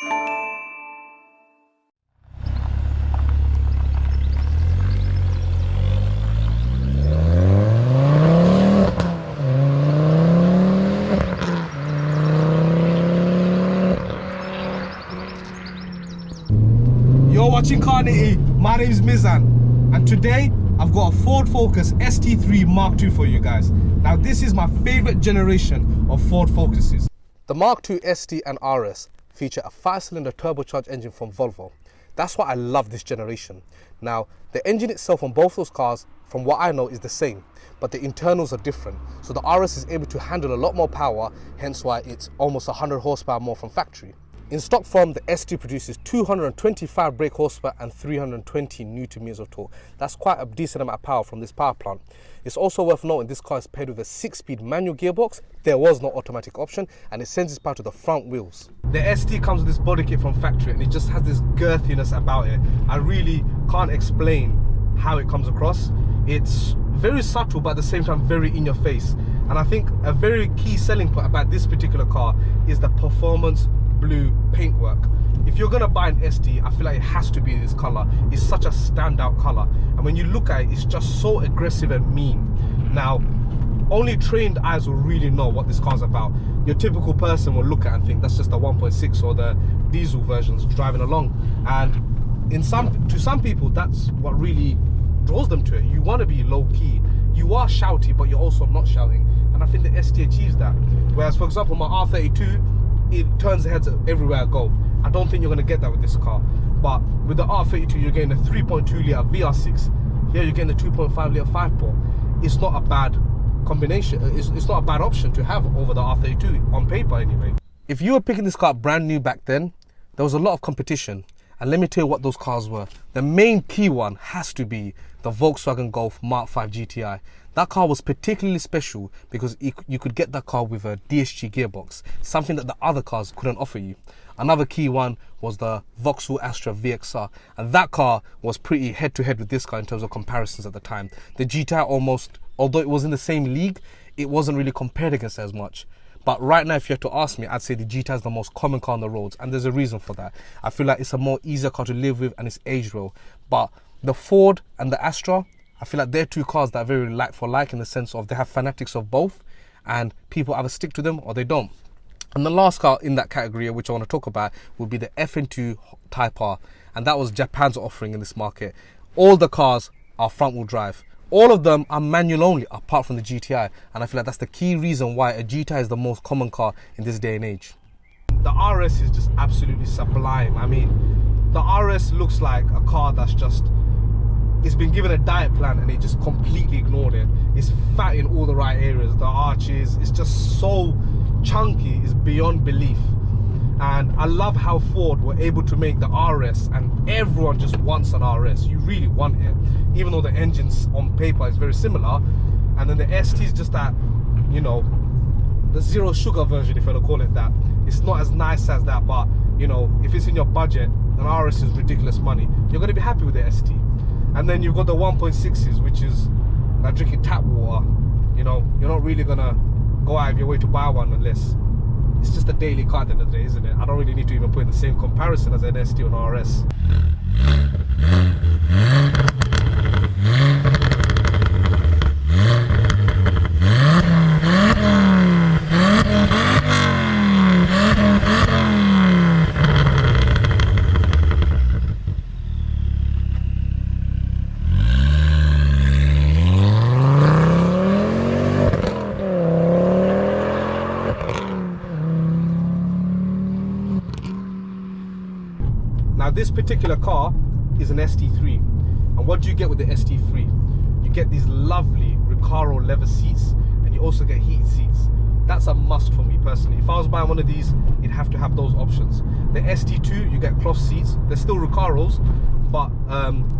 You're watching Car Nitty. My name's Mizan, and today I've got a Ford Focus ST3 MK2 for you guys. Now this is my favorite generation of Ford Focuses. The MK2 ST and RS feature a 5-cylinder turbocharged engine from Volvo. That's why I love this generation. Now the engine itself on both those cars, from what I know, is the same, but the internals are different. So the RS is able to handle a lot more power, hence why it's almost 100 horsepower more from factory. In stock form, the ST produces 225 brake horsepower and 320 Nm of torque. That's quite a decent amount of power from this power plant. It's also worth noting this car is paired with a 6-speed manual gearbox. There was no automatic option, and it sends its power to the front wheels. The ST comes with this body kit from factory, and it just has this girthiness about it. I really can't explain how it comes across. It's very subtle, but at the same time very in your face. And I think a very key selling point about this particular car is the performance blue paintwork. If you're gonna buy an ST, I feel like it has to be this color. It's such a standout color, and when you look at it, it's just so aggressive and mean. Now, only trained eyes will really know what this car's about. Your typical person will look at it and think that's just a 1.6 or the diesel versions driving along, and to some people, that's what really draws them to it. You want to be low key. You are shouty, but you're also not shouting, and I think the ST achieves that. Whereas, for example, my R32, it turns the heads everywhere I go. I don't think you're going to get that with this car. But with the R32, you're getting a 3.2 litre VR6. Here you're getting the 2.5 litre 5-port. It's not a bad combination. It's not a bad option to have over the R32, on paper anyway. If you were picking this car up brand new back then, there was a lot of competition. And let me tell you what those cars were. The main key one has to be the Volkswagen Golf Mark V GTI. That car was particularly special because you could get that car with a DSG gearbox, something that the other cars couldn't offer you. Another key one was the Vauxhall Astra VXR, and that car was pretty head-to-head with this car in terms of comparisons at the time. The GTI almost, although it was in the same league, it wasn't really compared against it as much. But right now, if you had to ask me, I'd say the GTI is the most common car on the roads, and there's a reason for that. I feel like it's a more easier car to live with, and it's aged well. But the Ford and the Astra, I feel like they're two cars that are very like for like, in the sense of they have fanatics of both, and people either stick to them or they don't. And the last car in that category, which I want to talk about, would be the FN2 Type R, and that was Japan's offering in this market. All the cars are front-wheel drive. All of them are manual only, apart from the GTI, and I feel like that's the key reason why a GTI is the most common car in this day and age. The RS is just absolutely sublime. I mean, the RS looks like a car that's just, it's been given a diet plan and it just completely ignored it. It's fat in all the right areas. The arches, it's just so chunky, it's beyond belief. And I love how Ford were able to make the RS, and everyone just wants an RS. You really want it, even though the engines on paper is very similar. And then the ST is just that, you know, the zero sugar version, if you want to call it that. It's not as nice as that, but you know, if it's in your budget, an RS is ridiculous money. You're going to be happy with the ST. And then you've got the 1.6s, which is like drinking tap water. You know, you're not really going to go out of your way to buy one unless it's just a daily car at the end of the day, isn't it? I don't really need to even put in the same comparison as an ST or an RS. Now this particular car is an ST3, and what do you get with the ST3? You get these lovely Recaro leather seats, and you also get heated seats. That's a must for me personally. If I was buying one of these, you'd have to have those options. The ST2, you get cloth seats. They're still Recaros, but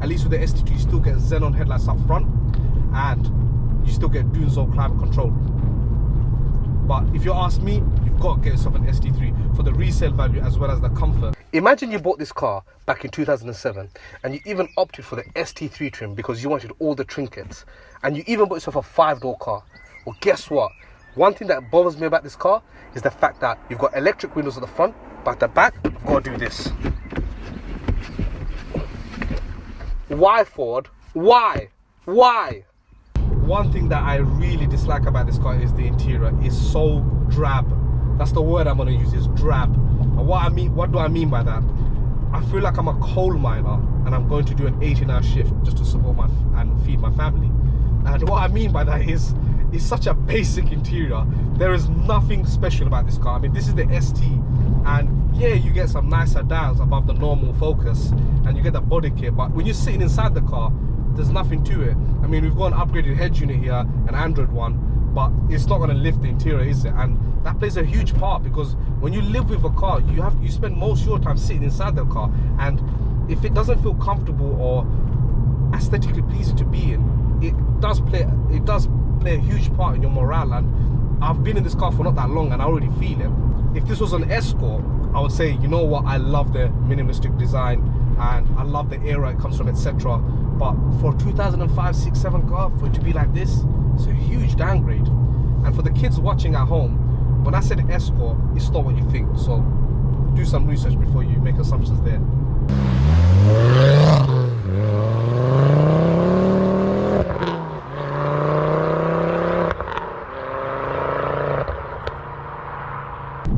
at least with the ST2 you still get xenon headlights up front, and you still get dual zone climate control. But if you ask me, you've got to get yourself an ST3 for the resale value as well as the comfort. Imagine you bought this car back in 2007 and you even opted for the ST3 trim because you wanted all the trinkets, and you even bought yourself a 5-door car. Well, guess what? One thing that bothers me about this car is the fact that you've got electric windows at the front, but at the back, I've got to do this. Why, Ford? Why? Why? One thing that I really dislike about this car is the interior. It's so drab. That's the word I'm going to use, is drab. And what do I mean by that? I feel like I'm a coal miner and I'm going to do an 18-hour shift just to support and feed my family. And what I mean by that is, it's such a basic interior. There is nothing special about this car. I mean, this is the ST, and yeah, you get some nicer dials above the normal Focus, and you get the body kit, but when you're sitting inside the car, there's nothing to it. I mean, we've got an upgraded head unit here, an Android one, but it's not going to lift the interior, is it? And that plays a huge part, because when you live with a car, you spend most of your time sitting inside the car, and if it doesn't feel comfortable or aesthetically pleasing to be in, it does play a huge part in your morale. And I've been in this car for not that long and I already feel it. If this was an Escort, I would say, you know what, I love the minimalistic design and I love the era it comes from, etc. But for a 2005, 6, 7 car, for it to be like this, it's a huge downgrade. And for the kids watching at home, when I said Escort, it's not what you think. So do some research before you make assumptions there.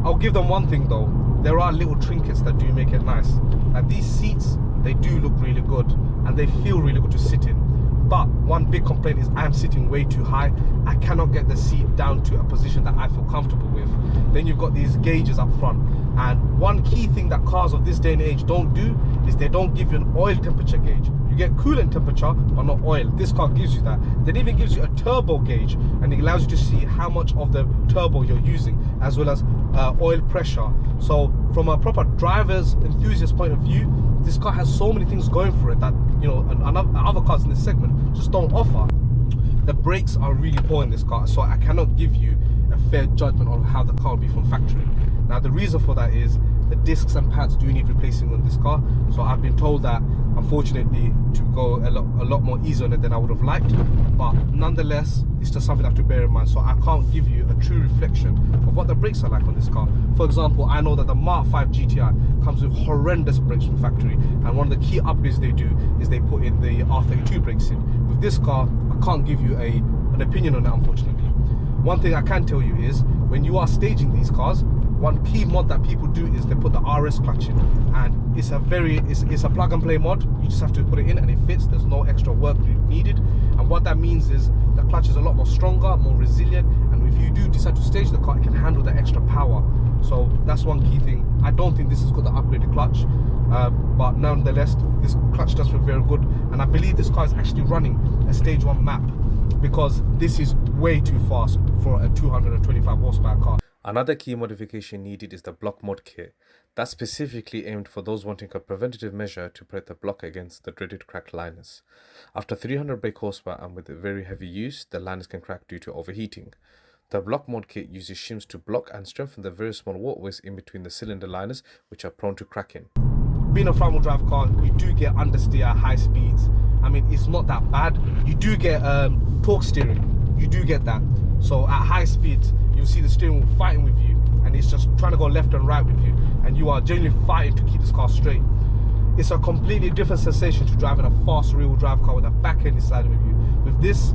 I'll give them one thing though, there are little trinkets that do make it nice. Like these seats, they do look really good and they feel really good to sit in. But one big complaint is I'm sitting way too high. I cannot get the seat down to a position that I feel comfortable with. Then you've got these gauges up front. And one key thing that cars of this day and age don't do is they don't give you an oil temperature gauge. You get coolant temperature, but not oil. This car gives you that. It even gives you a turbo gauge, and it allows you to see how much of the turbo you're using, as well as oil pressure. So from a proper driver's enthusiast point of view, this car has so many things going for it that, you know, other cars in this segment just don't offer. The brakes are really poor in this car, so I cannot give you a fair judgment on how the car will be from factory. Now the reason for that is the discs and pads do need replacing on this car. So I've been told that, unfortunately, to go a lot more easy on it than I would have liked. But nonetheless, it's just something I have to bear in mind. So I can't give you a true reflection of what the brakes are like on this car. For example, I know that the Mark 5 GTI comes with horrendous brakes from factory. And one of the key upgrades they do is they put in the R32 brakes in. With this car, I can't give you an opinion on that, unfortunately. One thing I can tell you is, when you are staging these cars, one key mod that people do is they put the RS clutch in, and it's a plug and play mod. You just have to put it in and it fits. There's no extra work needed, and what that means is the clutch is a lot more stronger, more resilient, and if you do decide to stage the car, it can handle the extra power. So that's one key thing. I don't think this has got the upgraded clutch, but nonetheless, this clutch does feel very good, and I believe this car is actually running a stage 1 map, because this is way too fast for a 225 horsepower car. Another key modification needed is the block mod kit. That's specifically aimed for those wanting a preventative measure to protect the block against the dreaded cracked liners. After 300 brake horsepower and with very heavy use, the liners can crack due to overheating. The block mod kit uses shims to block and strengthen the very small waterways in between the cylinder liners, which are prone to cracking. Being a front wheel drive car, you do get understeer at high speeds. I mean, it's not that bad. You do get torque steering. You do get that. So at high speeds, you'll see the steering wheel fighting with you, and it's just trying to go left and right with you, and you are genuinely fighting to keep this car straight. It's a completely different sensation to driving a fast rear-wheel drive car with a back end inside of you. With this,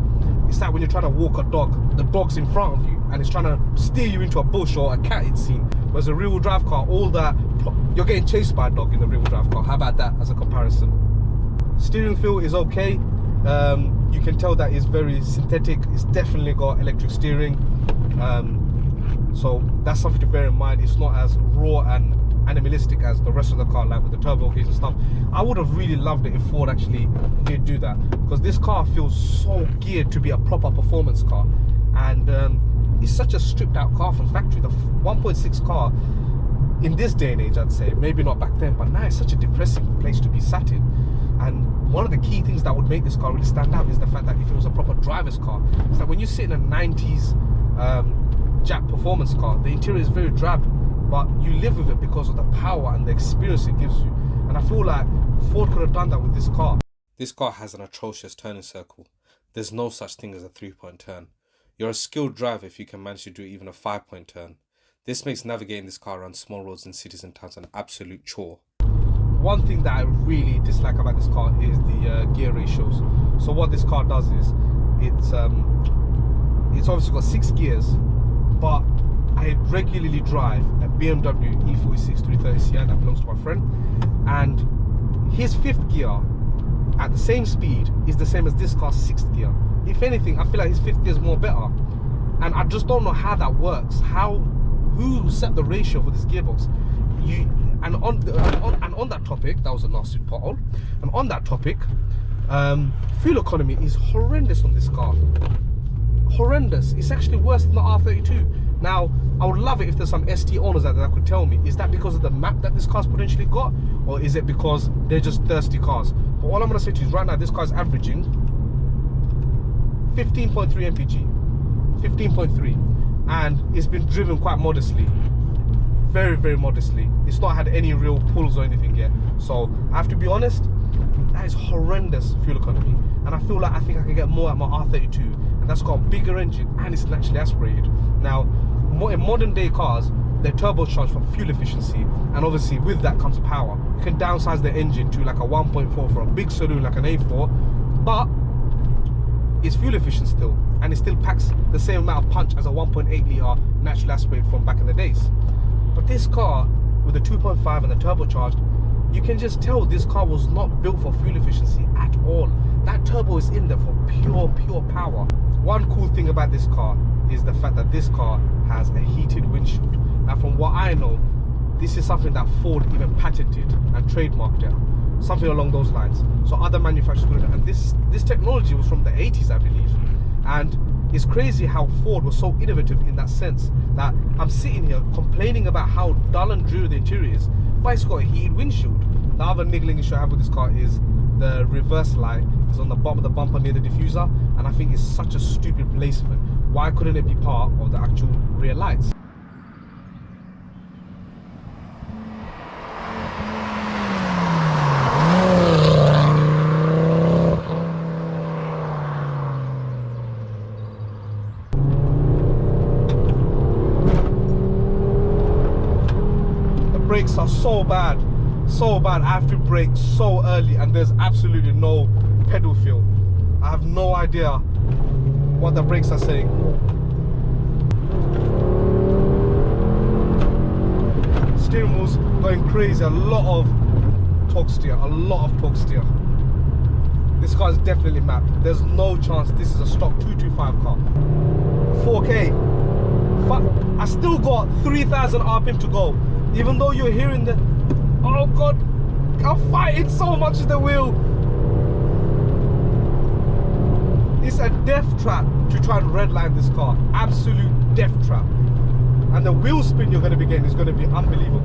it's like when you're trying to walk a dog, the dog's in front of you and it's trying to steer you into a bush or a cat, it's seen. Whereas a rear-wheel drive car, you're getting chased by a dog in the rear-wheel drive car. How about that as a comparison? Steering feel is okay. You can tell that it's very synthetic. It's definitely got electric steering. So that's something to bear in mind. It's not as raw and animalistic as the rest of the car, like with the turbo case and stuff. I would have really loved it if Ford actually did do that, because this car feels so geared to be a proper performance car, and it's such a stripped out car from factory. The 1.6 car in this day and age, I'd say, maybe not back then, but now it's such a depressing place to be sat in. And one of the key things that would make this car really stand out is the fact that if it was a proper driver's car, it's that when you sit in a 90s Jap performance car, the interior is very drab, but you live with it because of the power and the experience it gives you. And I feel like Ford could have done that with this car. This car has an atrocious turning circle. There's no such thing as a 3-point turn. You're a skilled driver if you can manage to do even a 5-point turn. This makes navigating this car around small roads in cities and towns an absolute chore. One thing that I really dislike about this car is the gear ratios. So what this car does is, it's obviously got 6 gears, but I regularly drive a BMW E46 330ci that belongs to my friend, and his 5th gear at the same speed is the same as this car's 6th gear. If anything, I feel like his 5th gear is more better, and I just don't know how that works. Who set the ratio for this gearbox? And on that topic, that was a nasty pothole. And on that topic, fuel economy is horrendous on this car. Horrendous. It's actually worse than the R32. Now, I would love it if there's some ST owners out there that could tell me, is that because of the map that this car's potentially got, or is it because they're just thirsty cars? But all I'm going to say to you is right now, this car's averaging 15.3 mpg, 15.3, and it's been driven quite modestly, very, very modestly. It's not had any real pulls or anything yet. So I have to be honest, that is horrendous fuel economy, and I feel like I think I can get more at my R32, and that's got a bigger engine and it's naturally aspirated. Now, in modern day cars, they're turbocharged for fuel efficiency, and obviously with that comes power. You can downsize the engine to like a 1.4 for a big saloon like an A4, but it's fuel efficient still, and it still packs the same amount of punch as a 1.8 litre naturally aspirated from back in the days. But this car with the 2.5 and the turbocharged, you can just tell this car was not built for fuel efficiency at all. That turbo is in there for pure power. One cool thing about this car is the fact that this car has a heated windshield. Now, from what I know, this is something that Ford even patented and trademarked it, something along those lines. So other manufacturers would have, and this technology was from the 80s, I believe. And it's crazy how Ford was so innovative in that sense, that I'm sitting here complaining about how dull and dreary the interior is, but it's got a heated windshield. The other niggling issue I have with this car is the reverse light is on the bottom of the bumper near the diffuser, and I think it's such a stupid placement. Why couldn't it be part of the actual rear lights? Brakes are so bad, I have to brake so early, and there's absolutely no pedal feel. I have no idea what the brakes are saying. Steering wheel's going crazy, a lot of torque steer, This car is definitely mapped. There's no chance this is a stock 225 car. 4K. I still got 3,000 RPM to go. Even though you're hearing the, oh god, I'm fighting so much with the wheel. It's a death trap to try and redline this car. Absolute death trap. And the wheel spin you're going to be getting is going to be unbelievable.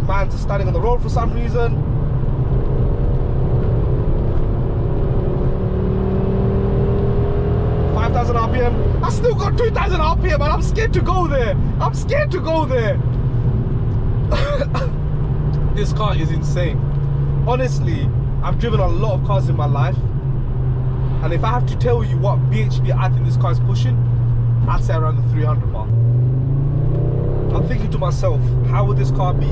Man just standing on the road for some reason. RPM. I still got 2,000 RPM, and I'm scared to go there. This car is insane. Honestly, I've driven a lot of cars in my life, and if I have to tell you what BHP I think this car is pushing, I'd say around the 300 mark. I'm thinking to myself, how would this car be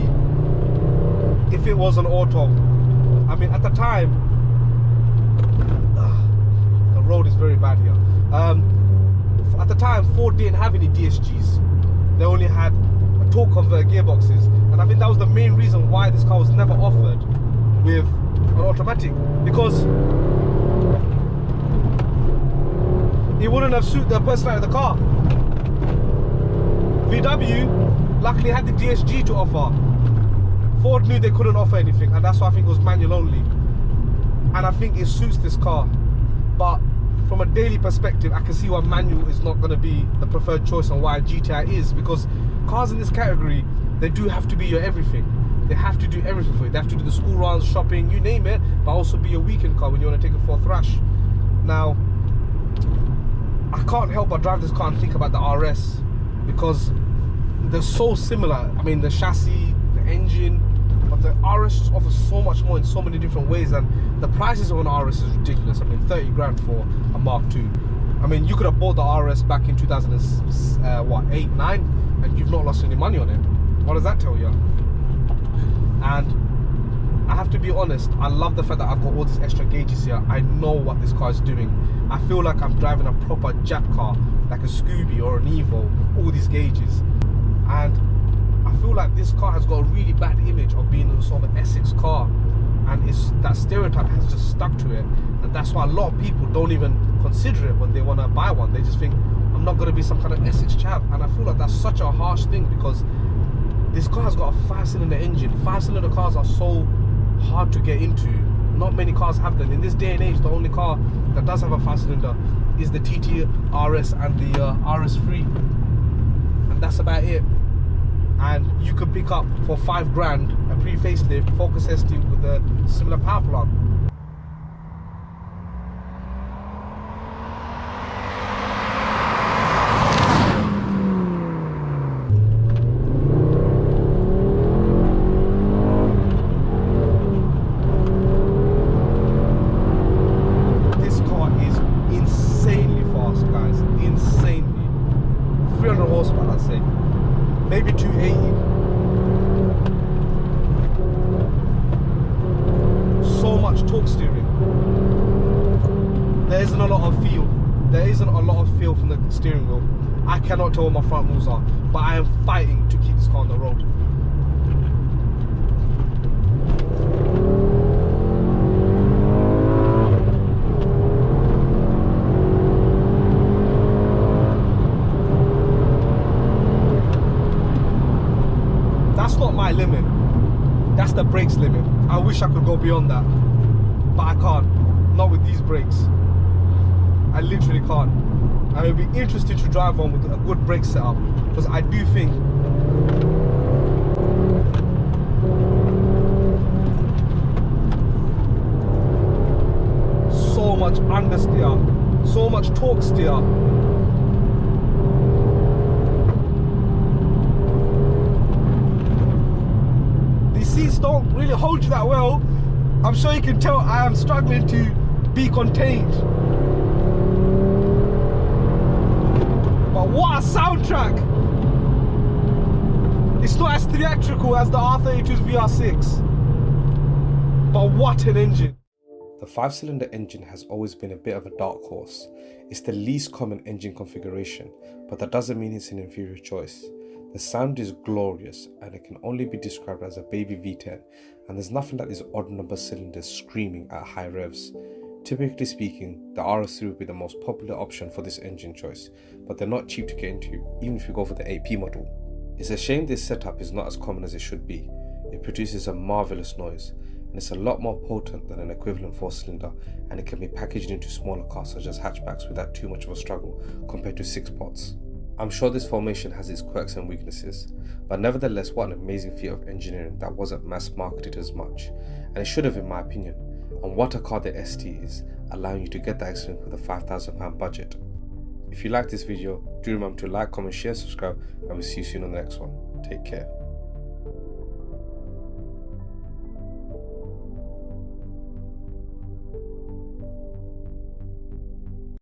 if it was an auto? I mean, at the time, the road is very bad here. At the time, Ford didn't have any DSGs. They only had torque converter gearboxes, and I think that was the main reason why this car was never offered with an automatic, because it wouldn't have suited the personality of the car. VW luckily had the DSG to offer. Ford knew they couldn't offer anything, and that's why I think it was manual only, and I think it suits this car. But from a daily perspective, I can see why manual is not going to be the preferred choice and why GTI is, because cars in this category, they do have to be your everything. They have to do everything for you. They have to do the school runs, shopping, you name it, but also be a weekend car when you want to take it for a thrash. Now, I can't help but drive this car and think about the RS, because they're so similar. I mean, the chassis, the engine, but the RS just offers so much more in so many different ways, and the prices on the RS is ridiculous. I mean, 30 grand for a Mark II. I mean, you could have bought the RS back in 2008, 9, and you've not lost any money on it. What does that tell you? And I have to be honest, I love the fact that I've got all these extra gauges here. I know what this car is doing. I feel like I'm driving a proper Jap car, like a Scooby or an Evo, with all these gauges. And I feel like this car has got a really bad image of being a sort of an Essex car, and that stereotype has just stuck to it, and that's why a lot of people don't even consider it when they want to buy one. They just think, I'm not going to be some kind of Essex chap. And I feel like that's such a harsh thing, because this car has got a 5-cylinder engine. 5-cylinder cars are so hard to get into. Not many cars have them. In this day and age, the only car that does have a 5-cylinder is the TTRS and the RS3, and that's about it. And you could pick up for 5 grand a pre-facelift Focus ST with a similar power plant. This car is insanely fast, guys. Insanely. 300 horsepower, I'd say. Maybe 280. So much torque steering. There isn't a lot of feel. There isn't a lot of feel from the steering wheel. I cannot tell where my front wheels are, but I am fighting to keep this car on the road. That's not my limit. That's the brakes limit. I wish I could go beyond that, but I can't. Not with these brakes. I literally can't. And it'll be interesting to drive on with a good brake setup, because I do think so much understeer, so much torque steer. Seats don't really hold you that well. I'm sure you can tell I am struggling to be contained. But what a soundtrack! It's not as theatrical as the R32's VR6, but what an engine. The 5-cylinder engine has always been a bit of a dark horse. It's the least common engine configuration, but that doesn't mean it's an inferior choice. The sound is glorious, and it can only be described as a baby V10, and there's nothing like these odd number cylinders screaming at high revs. Typically speaking, the RS3 would be the most popular option for this engine choice, but they're not cheap to get into, even if you go for the AP model. It's a shame this setup is not as common as it should be. It produces a marvellous noise, and it's a lot more potent than an equivalent 4-cylinder, and it can be packaged into smaller cars such as hatchbacks without too much of a struggle compared to 6 pots. I'm sure this formation has its quirks and weaknesses, but nevertheless, what an amazing feat of engineering that wasn't mass marketed as much, and it should have in my opinion. And what a car the ST is, allowing you to get that experience with a £5,000 budget. If you like this video, do remember to like, comment, share, subscribe, and we'll see you soon on the next one. Take care.